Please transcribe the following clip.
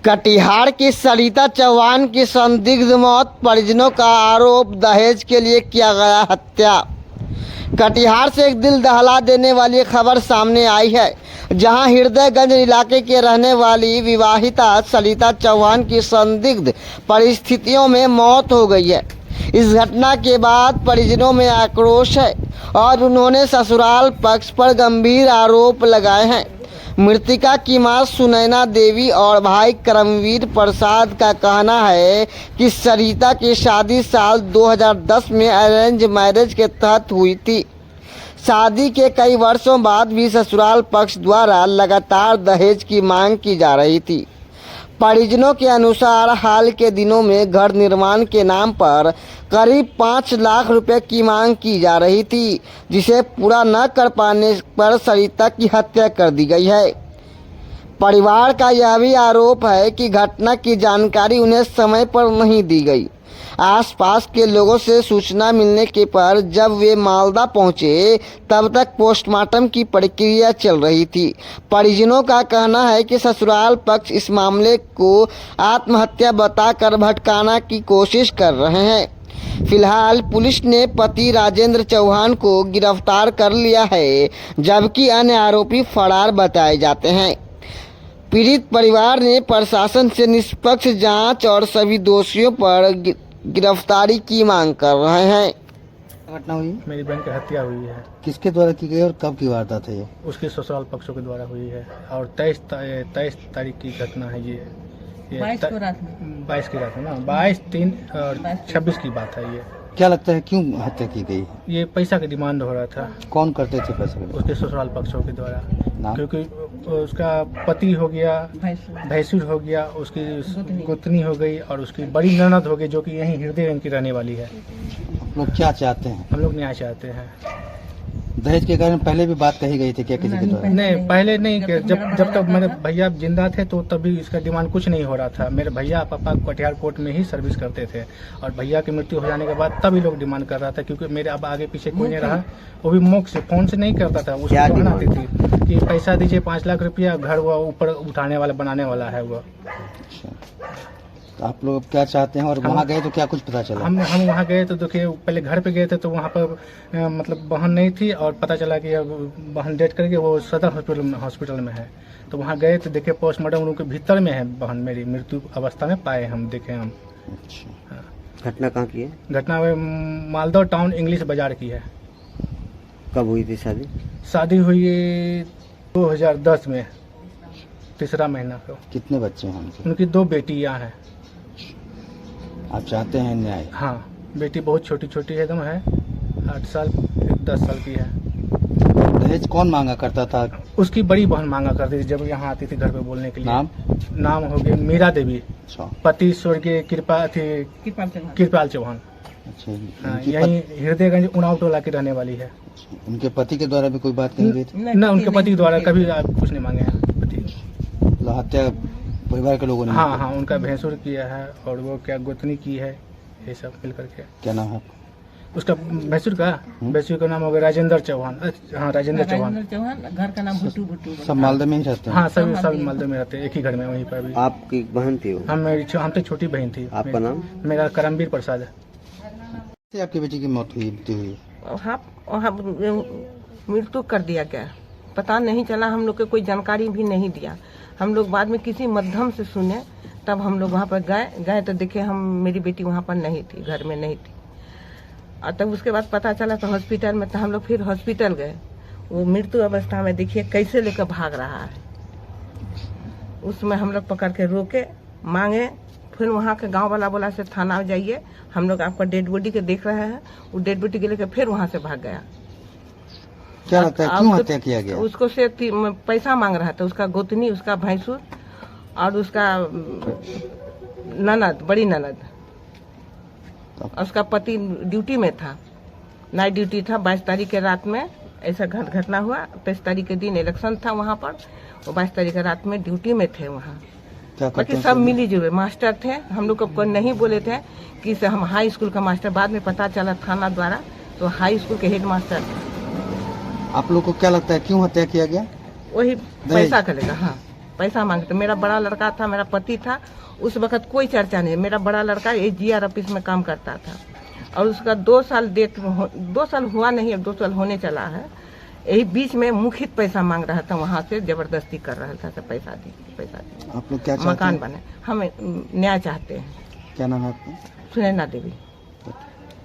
कटिहार की सरिता चौहान की संदिग्ध मौत, परिजनों का आरोप दहेज के लिए किया गया हत्या। कटिहार से एक दिल दहला देने वाली खबर सामने आई है, जहां हृदयगंज इलाके के रहने वाली विवाहिता सरिता चौहान की संदिग्ध परिस्थितियों में मौत हो गई है। इस घटना के बाद परिजनों में आक्रोश है और उन्होंने ससुराल पक्ष पर गंभीर आरोप लगाए हैं। मृतिका की मां सुनैना देवी और भाई करमवीर प्रसाद का कहना है कि सरिता की शादी साल 2010 में अरेंज मैरिज के तहत हुई थी। शादी के कई वर्षों बाद भी ससुराल पक्ष द्वारा लगातार दहेज की मांग की जा रही थी। परिजनों के अनुसार हाल के दिनों में घर निर्माण के नाम पर करीब 5 लाख रुपए की मांग की जा रही थी, जिसे पूरा न कर पाने पर सरिता की हत्या कर दी गई है। परिवार का यह भी आरोप है कि घटना की जानकारी उन्हें समय पर नहीं दी गई। आसपास के लोगों से सूचना मिलने के पर जब वे मालदा पहुंचे, तब तक पोस्टमार्टम की प्रक्रिया चल रही थी। परिजनों का कहना है कि ससुराल पक्ष इस मामले को आत्महत्या बताकर भटकाने की कोशिश कर रहे हैं। फिलहाल पुलिस ने पति राजेंद्र चौहान को गिरफ्तार कर लिया है, जबकि अन्य आरोपी फरार बताए जाते हैं। पीड़ित परिवार ने प्रशासन से निष्पक्ष जांच और सभी दोषियों पर गिरफ्तारी की मांग कर रहे हैं। घटना हुई, मेरी बहन की हत्या हुई है। किसके द्वारा की गई और कब की वारदात है ये? उसके ससुराल पक्षों के द्वारा हुई है और 23 तारीख की घटना है ये 22 की रात में ना, 22, 3 और 26 की बात है ये। क्या लगता है क्यों हत्या की गई? ये पैसा की डिमांड हो रहा था। कौन करते थे पैसे? उसके ससुराल पक्षों के द्वारा, नाम? क्योंकि उसका पति हो गया, भैंसुर हो गया, उसकी गोतनी हो गई और उसकी बड़ी ननद हो गई, जो कि यहीं हृदयगंज की रहने वाली है। आप लोग क्या चाहते हैं? हम लोग न्याय चाहते हैं। दहेज के कारण पहले भी बात कही गई थी क्या किसी के द्वारा? नहीं, पहले नहीं। जब तक मेरे भैया जिंदा थे तो तभी इसका डिमांड कुछ नहीं हो रहा था। मेरे भैया पापा कटिहार कोर्ट में ही सर्विस करते थे और भैया की मृत्यु हो जाने के बाद तभी लोग डिमांड कर रहा था, क्योंकि मेरे अब आगे पीछे कोई नहीं रहा। वो भी मुख से, फोन से नहीं करता था। उसको कहना आती थी कि पैसा दीजिए 5 लाख रुपया, घर वो ऊपर उठाने वाला बनाने वाला है वो। तो आप लोग क्या चाहते हैं? और वहाँ गए तो क्या कुछ पता चला? हम वहाँ गए तो देखिए, पहले घर पे गए थे तो वहाँ पर मतलब बहन नहीं थी और पता चला कि अब बहन डेथ करके वो सदर हॉस्पिटल में है। तो वहाँ गए तो देखे पोस्टमार्टम रूम के भीतर में है बहन, मेरी मृत्यु अवस्था में पाए हम, देखे हम। अच्छा। घटना कहाँ की है? घटना मालदा टाउन इंग्लिश बाजार की है। कब हुई थी शादी? शादी हुई 2010 में, 3रा महीना को। कितने बच्चे हैं उनके? उनकी 2 बेटियां हैं। आप चाहते हैं न्याय? हाँ, बेटी बहुत छोटी छोटी एकदम है, 8 साल, 10 साल की है। दहेज कौन मांगा करता था? उसकी बड़ी बहन मांगा करती थी जब यहाँ आती थी घर पे बोलने के लिए। नाम हो गया मीरा देवी। अच्छा। पति स्वर्गीय कृपाल चौहान। अच्छा। यही हृदयगंज उनाव टोला की रहने वाली है। उनके पति के द्वारा भी कोई बात नहीं हुई थी? न, उनके पति के द्वारा कभी कुछ नहीं मांगे हैं पति। हत्या परिवार के लोगों ने? हाँ, उनका भैंसुर किया है और वो क्या गोतनी की है, ये सब मिल करके। क्या नाम है उसका भैंसुर का? भैंसुर का नाम हो गया राजेंद्र चौहान। हाँ, राजेंद्र चौहान। घर का नाम भुट्टू। सब मालदा में ही रहते हैं? हाँ, सब मालदा में रहते हैं, एक ही घर में, वहीं पर भी। आपकी बहन थी वो? हम तो छोटी बहन थी। आपका नाम? मेरा करमवीर प्रसाद है। आपकी बेटी की मौत हुई? हाँ, मृत्यु कर दिया गया, पता नहीं चला। हम लोग को कोई जानकारी भी नहीं दिया। हम लोग बाद में किसी माध्यम से सुने, तब हम लोग वहाँ पर गए तो देखे हम, मेरी बेटी वहाँ पर नहीं थी, घर में नहीं थी। और तब उसके बाद पता चला तो हॉस्पिटल में, तो हम लोग फिर हॉस्पिटल गए। वो मृत्यु अवस्था में देखिए कैसे लेकर भाग रहा है। उसमें हम लोग पकड़ के रोके, मांगे, फिर वहाँ के गांव वाला बोला से थाना जाइए, हम लोग आपका डेड बॉडी के देख रहे हैं। वो डेड बॉडी के लेकर फिर वहाँ से भाग गया। क्या लगता है क्यों हत्या किया गया? उसको से पैसा मांग रहा था, उसका गोतनी, उसका भैंसुर और उसका ननद, बड़ी ननद। और उसका पति ड्यूटी में था, नाइट ड्यूटी था। 22 तारीख के रात में ऐसा घटना हुआ। 23 तारीख के दिन इलेक्शन था वहाँ पर, और 22 तारीख के रात में ड्यूटी में थे वहाँ। बाकी सब मिली जुले मास्टर थे। हम लोग को नहीं बोले थे कि हम हाई स्कूल का मास्टर, बाद में पता चला थाना द्वारा, तो हाई स्कूल के हेड मास्टर थे। आप लोग को क्या लगता है क्यों हत्या किया गया? वही पैसा का लेगा। हाँ, पैसा मांगते। मेरा बड़ा लड़का था, मेरा पति था, उस वक्त कोई चर्चा नहीं। मेरा बड़ा लड़का AGR ऑफिस में काम करता था और उसका 2 साल 2 साल हुआ नहीं, अब 2 साल होने चला है। यही बीच में मुखित पैसा मांग रहा था, वहाँ से जबरदस्ती कर रहा था, पैसा दी। आप लोग क्या चाहते मकान हैं? बने, हम न्याय चाहते हैं। क्या नाम है आपका? सुनैना देवी।